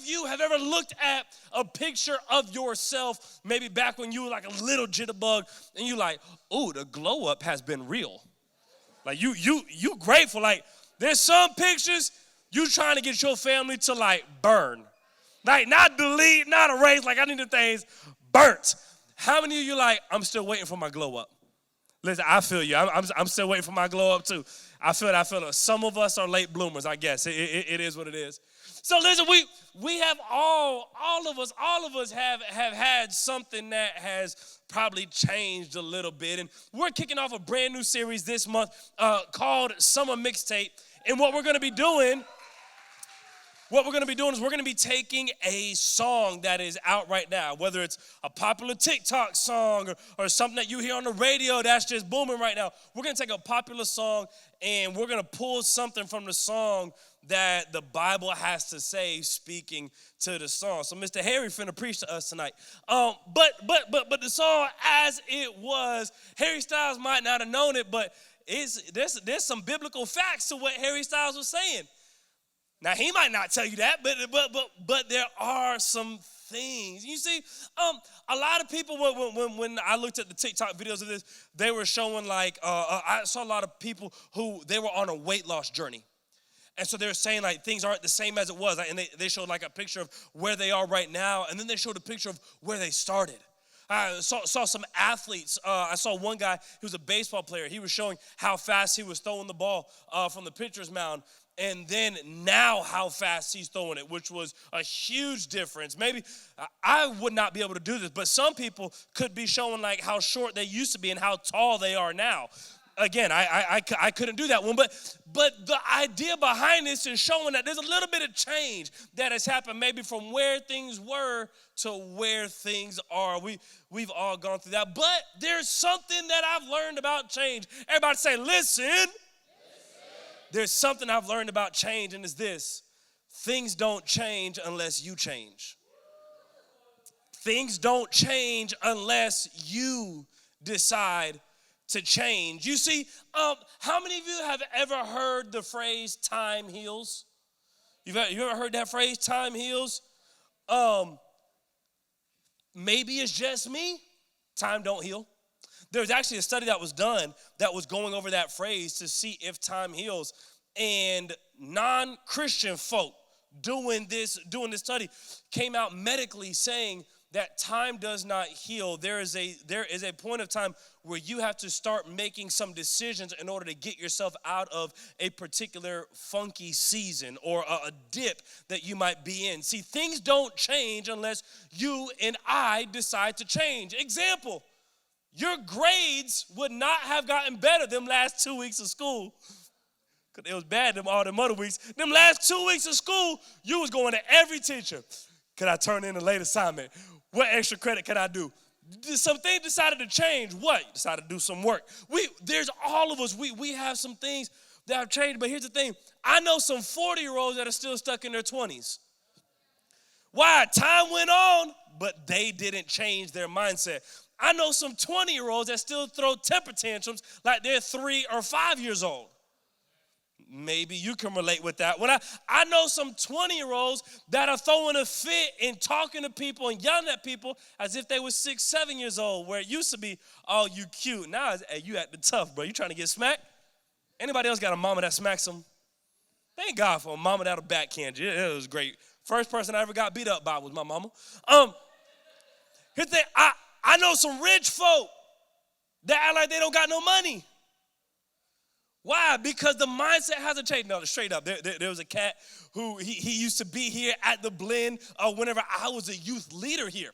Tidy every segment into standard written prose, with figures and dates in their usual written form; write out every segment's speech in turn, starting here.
of you have ever looked at a picture of yourself, maybe back when you were like a little jitterbug, and you like, oh, the glow up has been real. Like you grateful. Like there's some pictures you trying to get your family to like burn. Like not delete, not erase, like I need the things burnt. How many of you like, I'm still waiting for my glow up? Listen, I feel you. I'm still waiting for my glow up too. I feel it. Some of us are late bloomers, I guess. It is what it is. So listen, we have all of us have had something that has probably changed a little bit. And we're kicking off a brand new series this month called Summer Mixtape. And what we're going to be doing is we're going to be taking a song that is out right now, whether it's a popular TikTok song or something that you hear on the radio that's just booming right now. We're going to take a popular song and we're going to pull something from the song that the Bible has to say, speaking to the song. So Mr. Harry finna preach to us tonight. But the song as it was, Harry Styles might not have known it, but there's some biblical facts to what Harry Styles was saying. Now, he might not tell you that, but there are some things. You see, a lot of people, when I looked at the TikTok videos of this, they were showing like, I saw a lot of people who, they were on a weight loss journey. And so they were saying like things aren't the same as it was. And they showed like a picture of where they are right now, and then they showed a picture of where they started. I saw some athletes. I saw one guy, he was a baseball player. He was showing how fast he was throwing the ball from the pitcher's mound. And then now how fast he's throwing it, which was a huge difference. Maybe I would not be able to do this, but some people could be showing like how short they used to be and how tall they are now. Again, I couldn't do that one, but the idea behind this is showing that there's a little bit of change that has happened, maybe from where things were to where things are. We've all gone through that, but there's something that I've learned about change. Everybody say, listen. There's something I've learned about change, and it's this: things don't change unless you change. Things don't change unless you decide to change. You see, how many of you have ever heard the phrase time heals? You ever heard that phrase, time heals? Maybe it's just me. Time don't heal. There's actually a study that was done that was going over that phrase to see if time heals. And non-Christian folk doing this study came out medically saying that time does not heal. There is a point of time where you have to start making some decisions in order to get yourself out of a particular funky season or a dip that you might be in. See, things don't change unless you and I decide to change. Example, your grades would not have gotten better them last 2 weeks of school. Because it was bad all them other weeks. Them last 2 weeks of school, you was going to every teacher. Could I turn in a late assignment? What extra credit can I do? Some things decided to change. What? You decided to do some work. There's all of us. We have some things that have changed. But here's the thing. I know some 40-year-olds that are still stuck in their 20s. Why? Time went on, but they didn't change their mindset. I know some 20-year-olds that still throw temper tantrums like they're 3 or 5 years old. Maybe you can relate with that. When I know some 20-year-olds that are throwing a fit and talking to people and yelling at people as if they were 6, 7 years old, where it used to be, oh, you cute. Now it's, hey, you acting tough, bro. You trying to get smacked? Anybody else got a mama that smacks them? Thank God for a mama that'll backhand you. It was great. First person I ever got beat up by was my mama. Here's the thing. I know some rich folk that act like they don't got no money. Why? Because the mindset hasn't changed. No, straight up. There was a cat who he used to be here at the Blend whenever I was a youth leader here.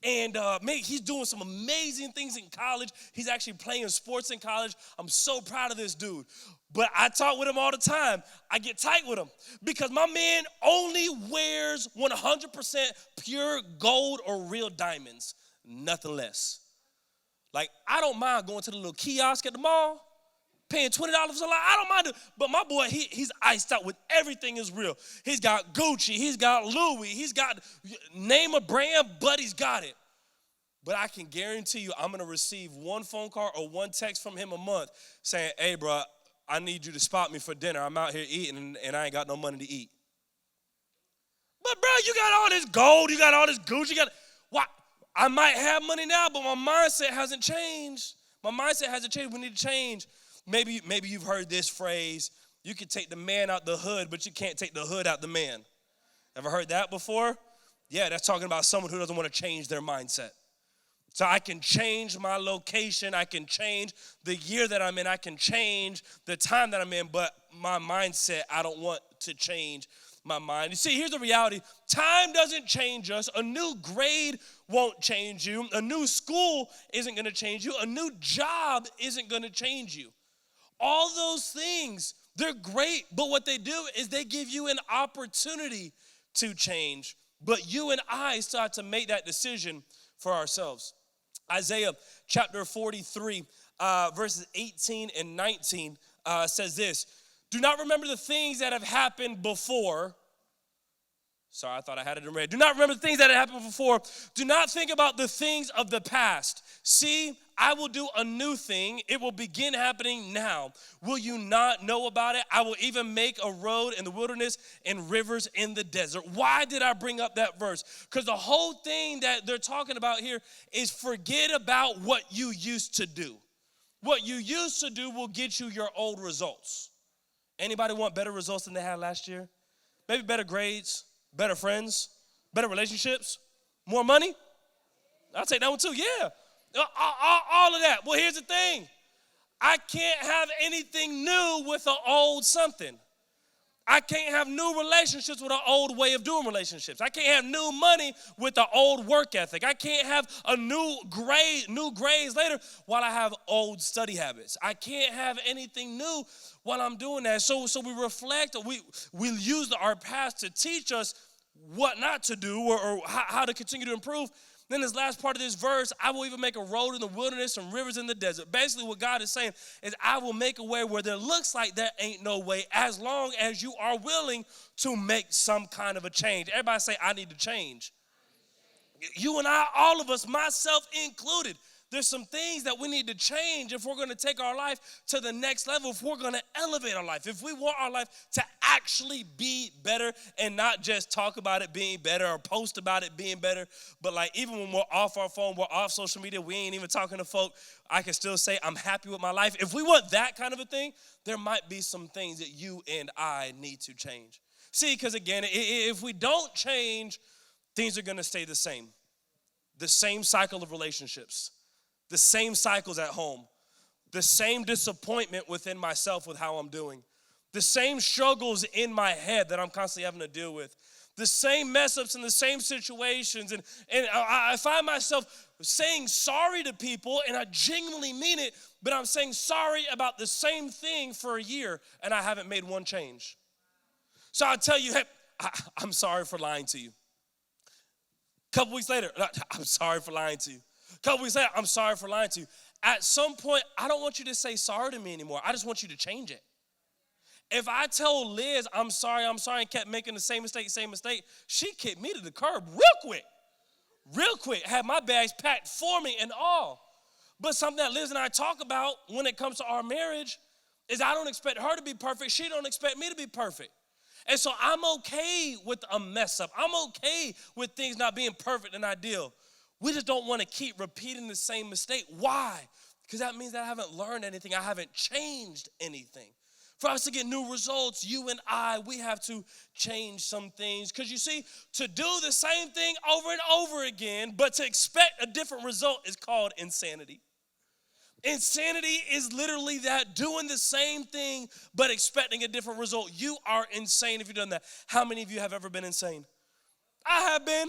And he's doing some amazing things in college. He's actually playing sports in college. I'm so proud of this dude. But I talk with him all the time. I get tight with him because my man only wears 100% pure gold or real diamonds, nothing less. Like, I don't mind going to the little kiosk at the mall, paying $20 a lot. I don't mind it. But my boy, he's iced out with everything is real. He's got Gucci. He's got Louis. He's got, name a brand, but he's got it. But I can guarantee you I'm going to receive one phone call or one text from him a month saying, hey, bro, I need you to spot me for dinner. I'm out here eating, and I ain't got no money to eat. But bro, you got all this gold, you got all this Gucci, you got why? I might have money now, but my mindset hasn't changed. My mindset hasn't changed. We need to change. Maybe you've heard this phrase, you can take the man out the hood, but you can't take the hood out the man. Ever heard that before? Yeah, that's talking about someone who doesn't want to change their mindset. So I can change my location, I can change the year that I'm in, I can change the time that I'm in, but my mindset, I don't want to change my mind. You see, here's the reality. Time doesn't change us. A new grade won't change you. A new school isn't going to change you. A new job isn't going to change you. All those things, they're great, but what they do is they give you an opportunity to change. But you and I still have to make that decision for ourselves. Isaiah chapter 43, verses 18 and 19 says this. Do not remember the things that have happened before. Sorry, I thought I had it in red. Do not remember the things that have happened before. Do not think about the things of the past. See, I will do a new thing. It will begin happening now. Will you not know about it? I will even make a road in the wilderness and rivers in the desert. Why did I bring up that verse? Because the whole thing that they're talking about here is forget about what you used to do. What you used to do will get you your old results. Anybody want better results than they had last year? Maybe better grades, better friends, better relationships, more money? I'll take that one too, yeah. All of that. Well, here's the thing. I can't have anything new with an old something. I can't have new relationships with an old way of doing relationships. I can't have new money with an old work ethic. I can't have a new grades later while I have old study habits. I can't have anything new while I'm doing that. So we reflect, we use our past to teach us what not to do or how to continue to improve. Then this last part of this verse, I will even make a road in the wilderness and rivers in the desert. Basically what God is saying is I will make a way where there looks like there ain't no way as long as you are willing to make some kind of a change. Everybody say, I need to change. You and I, all of us, myself included, there's some things that we need to change if we're going to take our life to the next level, if we're going to elevate our life, if we want our life to actually be better and not just talk about it being better or post about it being better, but like even when we're off our phone, we're off social media, we ain't even talking to folk, I can still say I'm happy with my life. If we want that kind of a thing, there might be some things that you and I need to change. See, because again, if we don't change, things are going to stay the same. The same cycle of relationships. The same cycles at home, the same disappointment within myself with how I'm doing, the same struggles in my head that I'm constantly having to deal with, the same mess ups in the same situations. And I find myself saying sorry to people, and I genuinely mean it, but I'm saying sorry about the same thing for a year, and I haven't made one change. So I tell you, hey, I'm sorry for lying to you. A couple weeks later, I'm sorry for lying to you. A couple weeks later, I'm sorry for lying to you. At some point, I don't want you to say sorry to me anymore. I just want you to change it. If I told Liz, I'm sorry, and kept making the same mistake, she kicked me to the curb real quick, had my bags packed for me and all. But something that Liz and I talk about when it comes to our marriage is I don't expect her to be perfect. She don't expect me to be perfect. And so I'm okay with a mess up. I'm okay with things not being perfect and ideal. We just don't want to keep repeating the same mistake. Why? Because that means that I haven't learned anything. I haven't changed anything. For us to get new results, you and I, we have to change some things. Because you see, to do the same thing over and over again, but to expect a different result is called insanity. Insanity is literally that, doing the same thing, but expecting a different result. You are insane if you've done that. How many of you have ever been insane? I have been.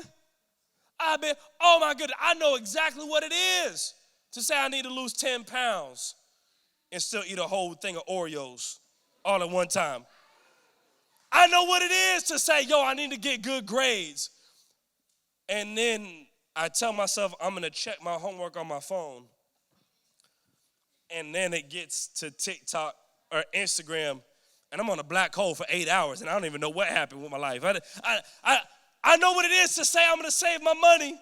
Oh my goodness, I know exactly what it is to say I need to lose 10 pounds and still eat a whole thing of Oreos all at one time. I know what it is to say, yo, I need to get good grades. And then I tell myself I'm going to check my homework on my phone. And then it gets to TikTok or Instagram, and I'm on a black hole for 8 hours, and I don't even know what happened with my life. I know what it is to say I'm going to save my money.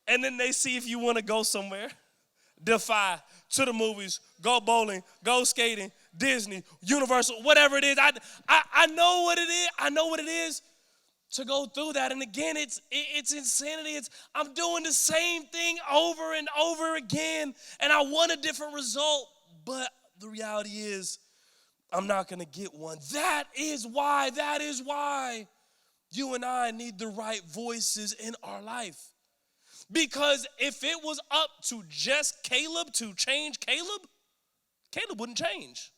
And then they see if you want to go somewhere. Defy, to the movies, go bowling, go skating, Disney, Universal, whatever it is. I know what it is. I know what it is to go through that. And again, it's insanity. I'm doing the same thing over and over again, and I want a different result, but the reality is I'm not going to get one. That is why you and I need the right voices in our life. Because if it was up to just Caleb to change Caleb wouldn't change.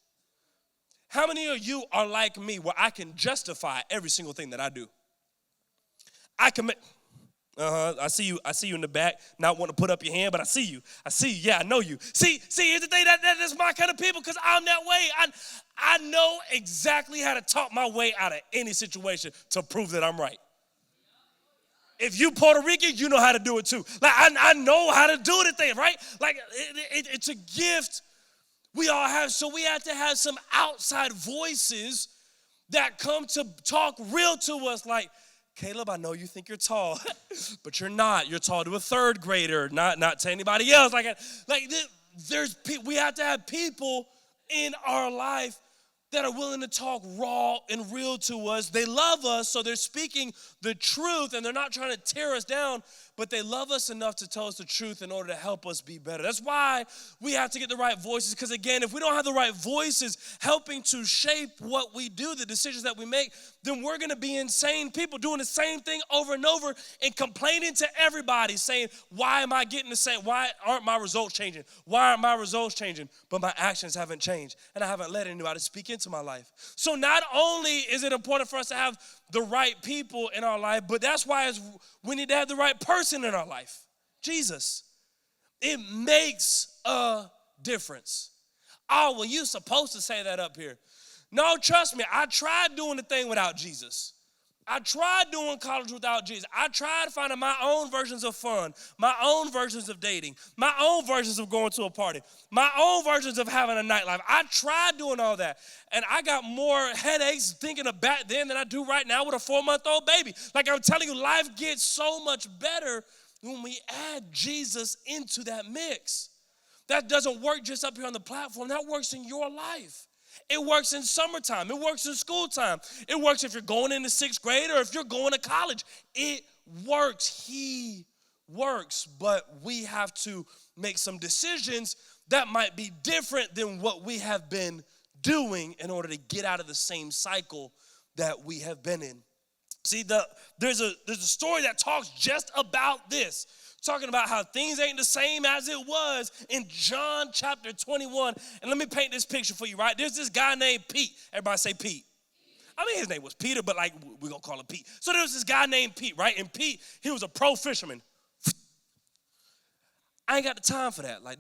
How many of you are like me where I can justify every single thing that I do? I commit. I see you in the back, not wanting to put up your hand, but I see you. Yeah, I know you. See, here's the thing, that's my kind of people, because I'm that way. I know exactly how to talk my way out of any situation to prove that I'm right. If you Puerto Rican, you know how to do it too. Like, I know how to do the thing, right? Like, it's a gift we all have, so we have to have some outside voices that come to talk real to us, like, Caleb, I know you think you're tall, but you're not. You're tall to a third grader, not to anybody else. We have to have people in our life that are willing to talk raw and real to us. They love us, so they're speaking the truth, and they're not trying to tear us down, but they love us enough to tell us the truth in order to help us be better. That's why we have to get the right voices, because again, if we don't have the right voices helping to shape what we do, the decisions that we make, then we're gonna be insane people doing the same thing over and over and complaining to everybody, saying, why am I getting the same? Why aren't my results changing? Why aren't my results changing? But my actions haven't changed, and I haven't let anybody speak into my life. So not only is it important for us to have the right people in our life, but that's why we need to have the right person in our life, Jesus. It makes a difference. Oh, well, you're supposed to say that up here. No, trust me, I tried doing the thing without Jesus. I tried doing college without Jesus. I tried finding my own versions of fun, my own versions of dating, my own versions of going to a party, my own versions of having a nightlife. I tried doing all that, and I got more headaches thinking of back then than I do right now with a 4-month-old baby. Like I'm telling you, life gets so much better when we add Jesus into that mix. That doesn't work just up here on the platform. That works in your life. It works in summertime. It works in school time. It works if you're going into 6th grade or if you're going to college. It works. He works. But we have to make some decisions that might be different than what we have been doing in order to get out of the same cycle that we have been in. See, there's a story that talks just about this. Talking about how things ain't the same as it was in John chapter 21. And let me paint this picture for you, right? There's this guy named Pete. Everybody say Pete. I mean, his name was Peter, but like we're going to call him Pete. So there was this guy named Pete, right? And Pete, he was a pro fisherman. I ain't got the time for that. Like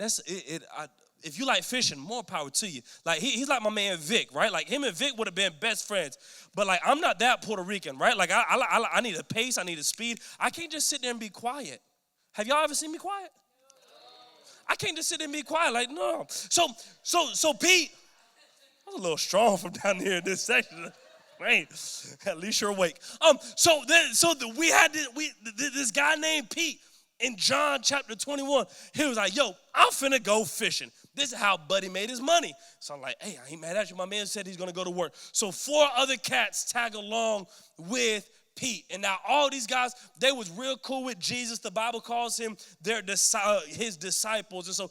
if you like fishing, more power to you. Like he's like my man Vic, right? Like him and Vic would have been best friends. But like I'm not that Puerto Rican, right? Like I need a pace, I need a speed. I can't just sit there and be quiet. Have y'all ever seen me quiet? I can't just sit there and be quiet. Like, no. So Pete, I was a little strong from down here in this section. Right? At least you're awake. We had this guy named Pete in John chapter 21. He was like, yo, I'm finna go fishing. This is how Buddy made his money. So I'm like, hey, I ain't mad at you. My man said he's gonna go to work. So 4 other cats tag along with Pete. And now all these guys, they was real cool with Jesus. The Bible calls him his disciples. And so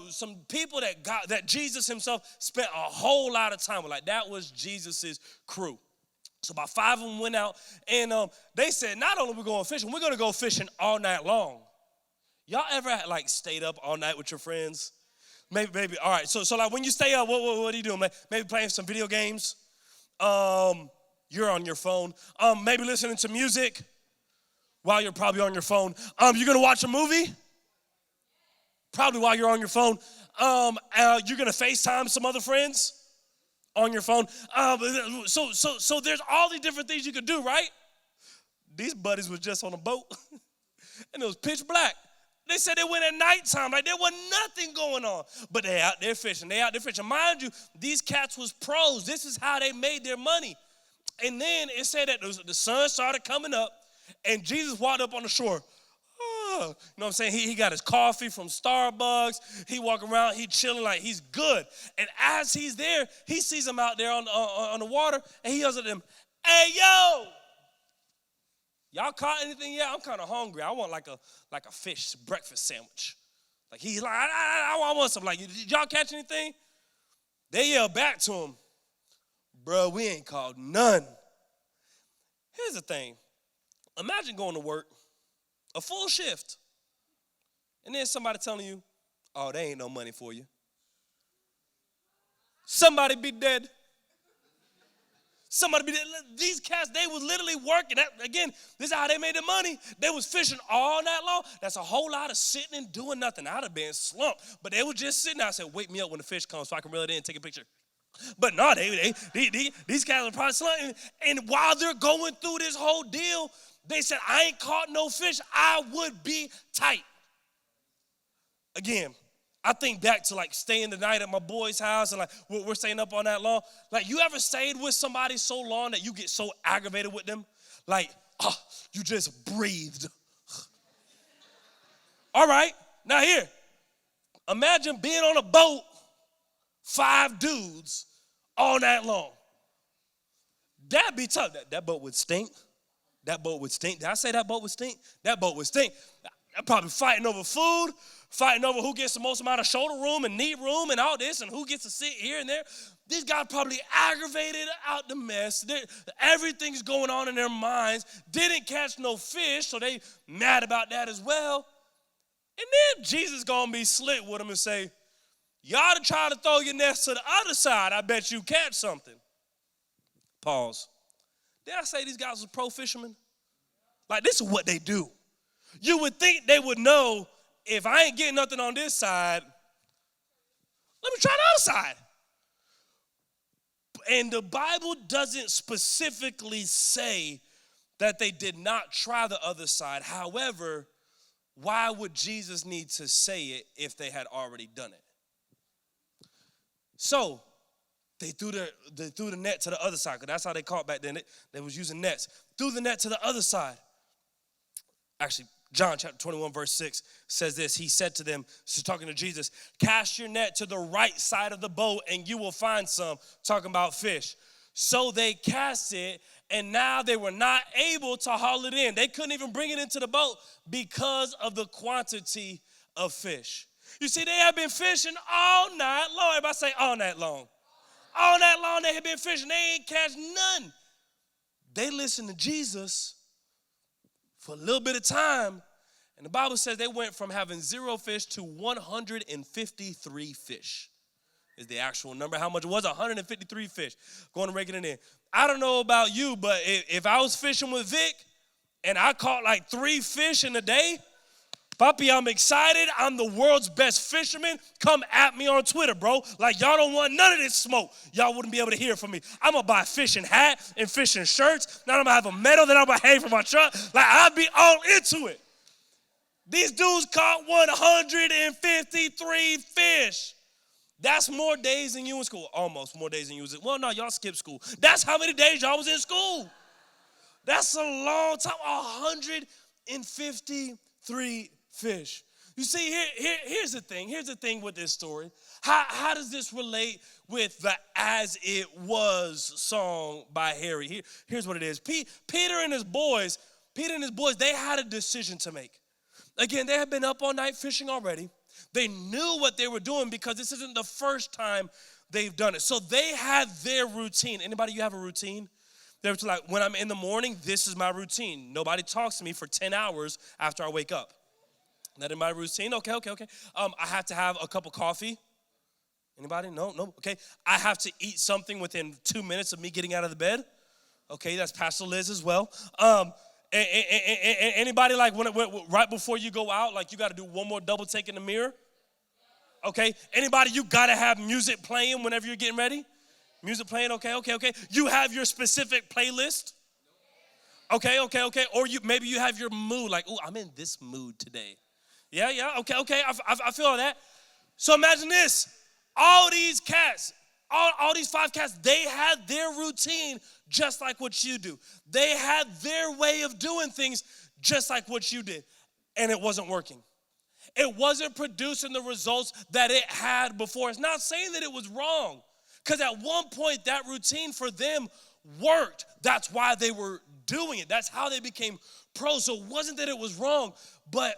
some people that Jesus himself spent a whole lot of time with. Like that was Jesus's crew. So about 5 of them went out, and they said, not only are we going fishing, we're going to go fishing all night long. Y'all ever like stayed up all night with your friends? Maybe. All right. So like when you stay up, what are you doing? Maybe playing some video games. You're on your phone. Maybe listening to music while you're probably on your phone. You're gonna watch a movie, probably while you're on your phone. You're gonna FaceTime some other friends on your phone. So there's all these different things you could do, right? These buddies was just on a boat, and it was pitch black. They said they went at nighttime, like there was nothing going on. But they out there fishing. Mind you, these cats was pros. This is how they made their money. And then it said that the sun started coming up, and Jesus walked up on the shore. know what I'm saying? He got his coffee from Starbucks. He walk around, he chilling like he's good. And as he's there, he sees them out there on the water, and he yells at them, "Hey, yo, y'all caught anything yet? I'm kind of hungry. I want like a fish breakfast sandwich." Like he's like, I want some. Like, did y'all catch anything? They yell back to him, "Bro, we ain't caught none." Here's the thing. Imagine going to work, a full shift, and then somebody telling you, "Oh, there ain't no money for you." Somebody be dead. Somebody be dead. These cats, they was literally working. Again, this is how they made the money. They was fishing all night long. That's a whole lot of sitting and doing nothing. I'd have been slumped. But they were just sitting there. I said, "Wake me up when the fish comes so I can reel it in and take a picture." But no, these guys are probably slumping. And while they're going through this whole deal, they said, "I ain't caught no fish. I would be tight." Again, I think back to like staying the night at my boy's house and like we're staying up all night long. Like, you ever stayed with somebody so long that you get so aggravated with them? Like, you just breathed. All right, now here, imagine being on a boat, 5 dudes all night long. That'd be tough. That boat would stink. That boat would stink. Did I say that boat would stink? That boat would stink. I'm probably fighting over food, fighting over who gets the most amount of shoulder room and knee room and all this and who gets to sit here and there. These guys probably aggravated out the mess. Everything's going on in their minds. Didn't catch no fish, so they mad about that as well. And then Jesus gonna be slick with them and say, "Y'all to try to throw your nets to the other side. I bet you catch something." Pause. Did I say these guys were pro fishermen? Like, this is what they do. You would think they would know, if I ain't getting nothing on this side, let me try the other side. And the Bible doesn't specifically say that they did not try the other side. However, why would Jesus need to say it if they had already done it? So they threw the net to the other side, because that's how they caught back then. They was using nets. Threw the net to the other side. Actually, John chapter 21, verse 6 says this. He said to them, so talking to Jesus, "Cast your net to the right side of the boat and you will find some," talking about fish. So they cast it, and now they were not able to haul it in. They couldn't even bring it into the boat because of the quantity of fish. You see, they had been fishing all night long. Everybody say all night long. All night long they had been fishing. They ain't catch none. They listened to Jesus for a little bit of time, and the Bible says they went from having 0 fish to 153 fish is the actual number. How much it was? 153 fish. Going to raking it in. I don't know about you, but if I was fishing with Vic and I caught like 3 fish in a day, Papi, I'm excited. I'm the world's best fisherman. Come at me on Twitter, bro. Like, y'all don't want none of this smoke. Y'all wouldn't be able to hear from me. I'm going to buy a fishing hat and fishing shirts. Now I'm going to have a medal that I'm going to hang from my truck. Like, I'll be all into it. These dudes caught 153 fish. That's more days than you in school. Almost more days than you was in. Well, no, y'all skipped school. That's how many days y'all was in school. That's a long time. 153 fish. You see, here's the thing. Here's the thing with this story. How does this relate with the "As It Was" song by Harry? Here's what it is. Peter and his boys, they had a decision to make. Again, they had been up all night fishing already. They knew what they were doing because this isn't the first time they've done it. So they had their routine. Anybody, you have a routine? They're like, when I'm in the morning, this is my routine. Nobody talks to me for 10 hours after I wake up. That in my routine? Okay. I have to have a cup of coffee. Anybody? No. Okay. I have to eat something within 2 minutes of me getting out of the bed. Okay, that's Pastor Liz as well. Anybody, like when right before you go out, like you got to do one more double take in the mirror? Okay. Anybody, you got to have music playing whenever you're getting ready? Music playing? Okay. You have your specific playlist? Okay. Or maybe you have your mood, like, "Ooh, I'm in this mood today." Yeah, okay, I feel all that. So imagine this. All these cats, all these 5 cats, they had their routine just like what you do. They had their way of doing things just like what you did. and it wasn't working. It wasn't producing the results that it had before. It's not saying that it was wrong, because at one point that routine for them worked. That's why they were doing it. That's how they became pros. So it wasn't that it was wrong, but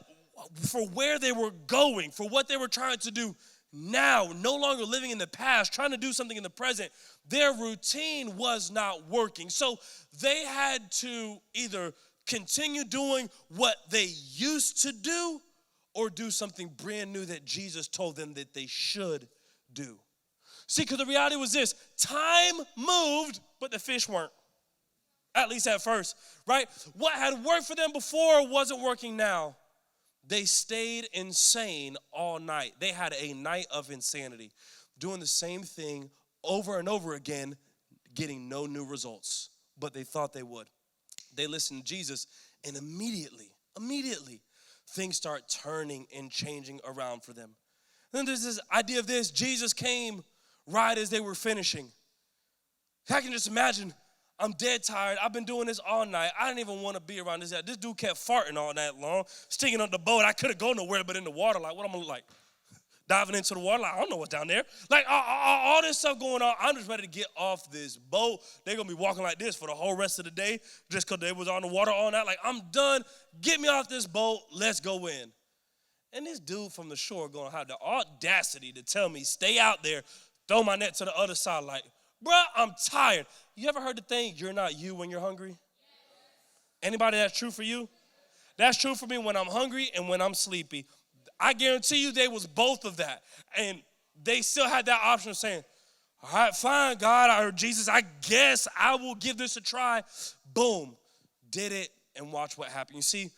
for where they were going, for what they were trying to do now, no longer living in the past, trying to do something in the present, their routine was not working. So they had to either continue doing what they used to do or do something brand new that Jesus told them that they should do. See, because the reality was this: time moved, but the fish weren't. At least at first, right? What had worked for them before wasn't working now. They stayed insane all night. They had a night of insanity, doing the same thing over and over again, getting no new results, but they thought they would. They listened to Jesus, and immediately, things start turning and changing around for them. Then there's this idea of this: Jesus came right as they were finishing. I can just imagine, I'm dead tired. I've been doing this all night. I didn't even want to be around this guy. This dude kept farting all night long, sticking on the boat. I couldn't go nowhere but in the water. Like, what am I look like? Diving into the water? Like, I don't know what's down there. Like, all this stuff going on. I'm just ready to get off this boat. They're going to be walking like this for the whole rest of the day just because they was on the water all night. Like, I'm done. Get me off this boat. Let's go in. And this dude from the shore going to have the audacity to tell me, stay out there, throw my net to the other side. Like, bruh, I'm tired. You ever heard the thing, you're not you when you're hungry? Anybody that's true for you? That's true for me when I'm hungry and when I'm sleepy. I guarantee you they was both of that. And they still had that option of saying, all right, fine, God, or Jesus, I guess I will give this a try. Boom, did it, and watch what happened. You see,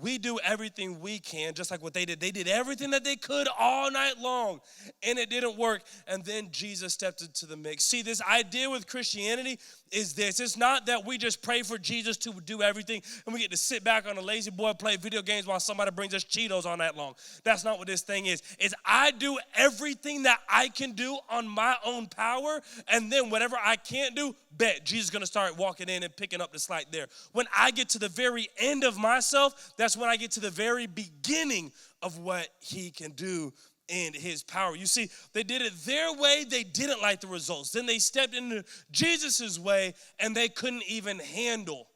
we do everything we can, just like what they did. They did everything that they could all night long, and it didn't work. And then Jesus stepped into the mix. See, this idea with Christianity is this. It's not that we just pray for Jesus to do everything, and we get to sit back on a lazy boy, play video games while somebody brings us Cheetos all night long. That's not what this thing is. It's I do everything that I can do on my own power, and then whatever I can't do, bet Jesus is going to start walking in and picking up the slack there. When I get to the very end of myself, that's when I get to the very beginning of what he can do in his power. You see, they did it their way. They didn't like the results. Then they stepped into Jesus's way, and they couldn't even handle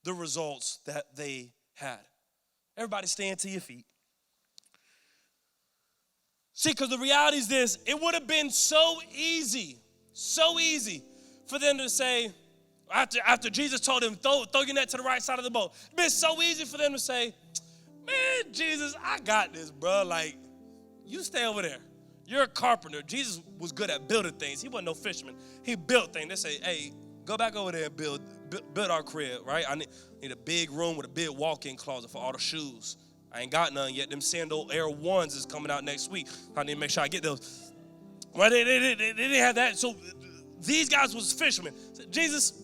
the results that they had. Everybody stand to your feet. See, because the reality is this: it would have been so easy for them to say, after Jesus told them, throw your net to the right side of the boat. It'd been so easy for them to say, man, Jesus, I got this, bro. Like, you stay over there. You're a carpenter. Jesus was good at building things. He wasn't no fisherman. He built things. They say, hey, go back over there and build our crib, right? I need a big room with a big walk-in closet for all the shoes. I ain't got none yet. Them Sandal Air 1s is coming out next week. I need to make sure I get those. Well, they didn't have that. So these guys was fishermen. Said, Jesus,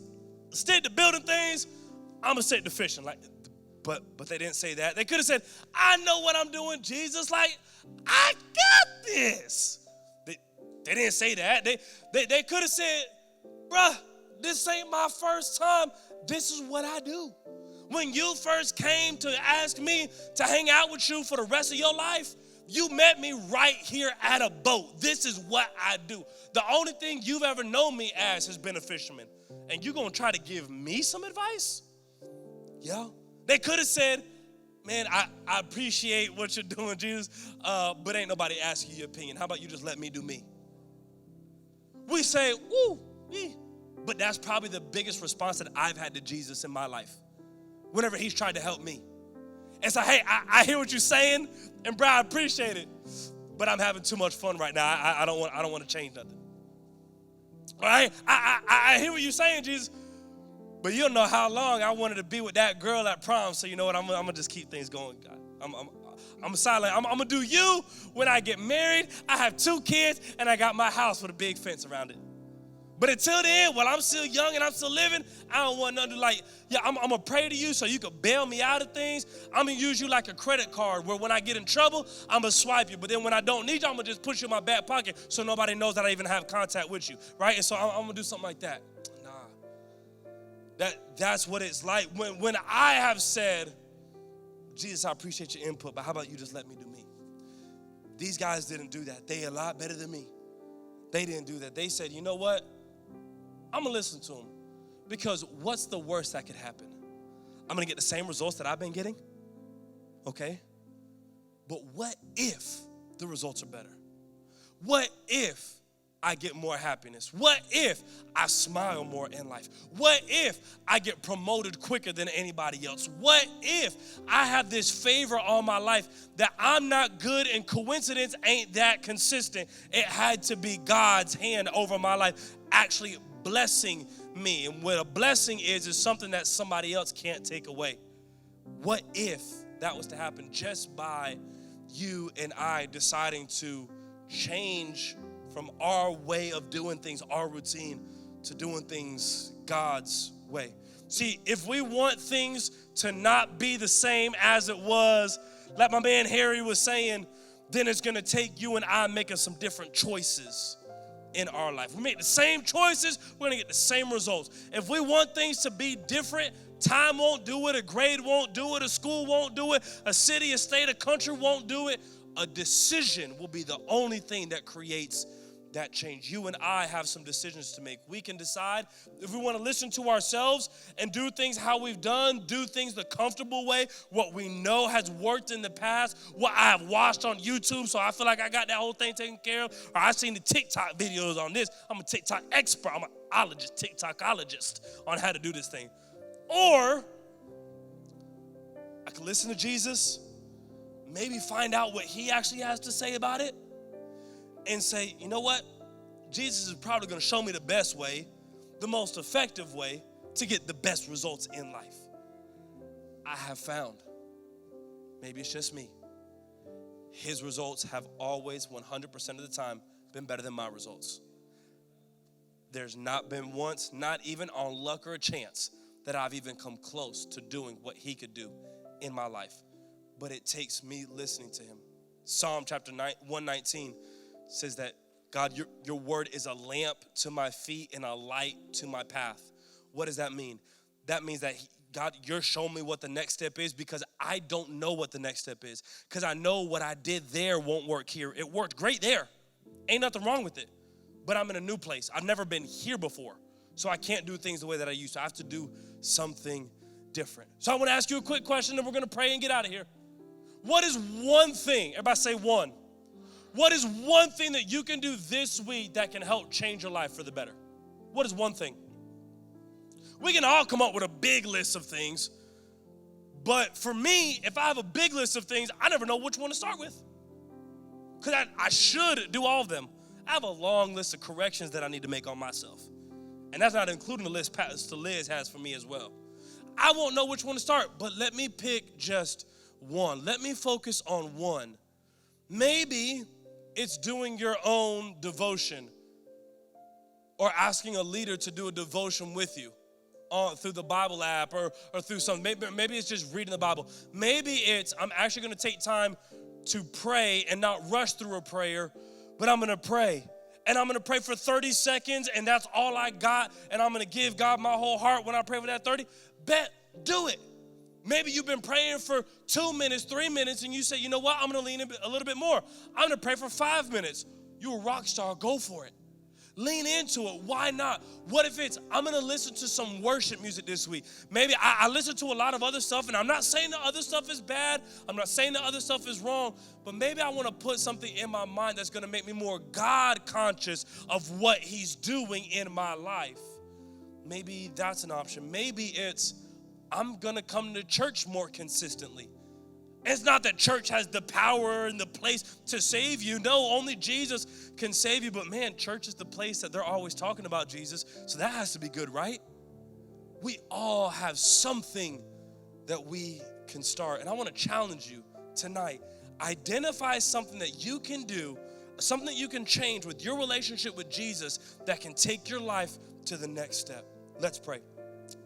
stick to building things. I'm going to stick to fishing. Like, but they didn't say that. They could have said, I know what I'm doing, Jesus. Like, I got this. They didn't say that. They could have said, bruh, this ain't my first time. This is what I do. When you first came to ask me to hang out with you for the rest of your life, you met me right here at a boat. This is what I do. The only thing you've ever known me as has been a fisherman. And you're going to try to give me some advice? Yeah. They could have said, man, I appreciate what you're doing, Jesus, but ain't nobody asking you your opinion. How about you just let me do me? We say, woo, but that's probably the biggest response that I've had to Jesus in my life whenever he's tried to help me. And so, hey, I hear what you're saying, and bro, I appreciate it, but I'm having too much fun right now. I don't want to change nothing. All right? I hear what you're saying, Jesus, but you don't know how long I wanted to be with that girl at prom, so you know what? I'm going to just keep things going, God. I'm silent. I'm going to do you when I get married. I have 2 kids, and I got my house with a big fence around it. But until then, while I'm still young and I'm still living, I don't want nothing like, yeah, I'm going to pray to you so you can bail me out of things. I'm going to use you like a credit card where when I get in trouble, I'm going to swipe you. But then when I don't need you, I'm going to just put you in my back pocket so nobody knows that I even have contact with you, right? And so I'm going to do something like that. Nah. That's what it's like. When I have said, Jesus, I appreciate your input, but how about you just let me do me? These guys didn't do that. They a lot better than me. They didn't do that. They said, you know what? I'm going to listen to them, because what's the worst that could happen? I'm going to get the same results that I've been getting, okay? But what if the results are better? What if I get more happiness? What if I smile more in life? What if I get promoted quicker than anybody else? What if I have this favor on my life that I'm not good and coincidence ain't that consistent? It had to be God's hand over my life actually blessing me. And what a blessing is something that somebody else can't take away. What if that was to happen just by you and I deciding to change from our way of doing things, our routine, to doing things God's way? See, if we want things to not be the same as it was, like my man Harry was saying, then it's gonna take you and I making some different choices in our life. We make the same choices, we're gonna get the same results. If we want things to be different, time won't do it, a grade won't do it, a school won't do it, a city, a state, a country won't do it. A decision will be the only thing that creates that change. You and I have some decisions to make. We can decide if we want to listen to ourselves and do things how we've done, do things the comfortable way, what we know has worked in the past, what I have watched on YouTube, so I feel like I got that whole thing taken care of, or I've seen the TikTok videos on this. I'm a TikTok expert. I'm an ologist, TikTokologist on how to do this thing. Or I can listen to Jesus, maybe find out what he actually has to say about it, and say, you know what? Jesus is probably going to show me the best way, the most effective way to get the best results in life. I have found, maybe it's just me, his results have always 100% of the time been better than my results. There's not been once, not even on luck or a chance, that I've even come close to doing what he could do in my life. But it takes me listening to him. Psalm chapter 119 says that, God, your word is a lamp to my feet and a light to my path. What does that mean? That means that, God, you're showing me what the next step is, because I don't know what the next step is. Because I know what I did there won't work here. It worked great there. Ain't nothing wrong with it. But I'm in a new place. I've never been here before. So I can't do things the way that I used to. I have to do something different. So I want to ask you a quick question, and we're going to pray and get out of here. What is one thing, everybody say one. What is one thing that you can do this week that can help change your life for the better? What is one thing? We can all come up with a big list of things, but for me, if I have a big list of things, I never know which one to start with. Because I should do all of them. I have a long list of corrections that I need to make on myself. And that's not including the list Pastor Liz has for me as well. I won't know which one to start, but let me pick just one. Let me focus on one. Maybe it's doing your own devotion, or asking a leader to do a devotion with you through the Bible app or through something. Maybe it's just reading the Bible. Maybe it's I'm actually going to take time to pray and not rush through a prayer, but I'm going to pray. And I'm going to pray for 30 seconds, and that's all I got, and I'm going to give God my whole heart when I pray for that 30. Do it. Maybe you've been praying for 2 minutes, 3 minutes, and you say, you know what, I'm going to lean in a little bit more. I'm going to pray for 5 minutes. You're a rock star. Go for it. Lean into it. Why not? What if it's, I'm going to listen to some worship music this week. Maybe I listen to a lot of other stuff, and I'm not saying the other stuff is bad. I'm not saying the other stuff is wrong, but maybe I want to put something in my mind that's going to make me more God conscious of what he's doing in my life. Maybe that's an option. Maybe it's, I'm going to come to church more consistently. It's not that church has the power and the place to save you. No, only Jesus can save you. But man, church is the place that they're always talking about Jesus. So that has to be good, right? We all have something that we can start. And I want to challenge you tonight. Identify something that you can do, something that you can change with your relationship with Jesus that can take your life to the next step. Let's pray.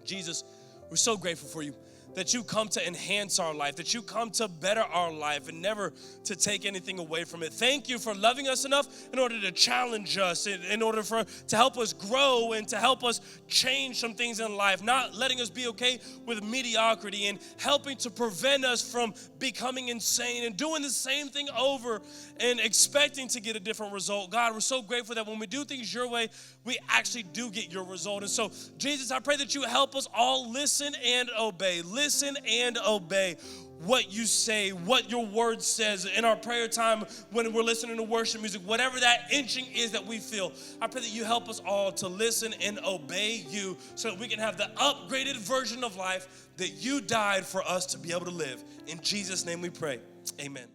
Jesus, we're so grateful for you. that you come to enhance our life, that you come to better our life and never to take anything away from it. Thank you for loving us enough in order to challenge us, in order to help us grow and to help us change some things in life, not letting us be okay with mediocrity and helping to prevent us from becoming insane and doing the same thing over and expecting to get a different result. God, we're so grateful that when we do things your way, we actually do get your result. And so, Jesus, I pray that you help us all listen and obey. Listen and obey what you say, what your word says in our prayer time when we're listening to worship music, whatever that inching is that we feel. I pray that you help us all to listen and obey you so that we can have the upgraded version of life that you died for us to be able to live. In Jesus' name we pray. Amen.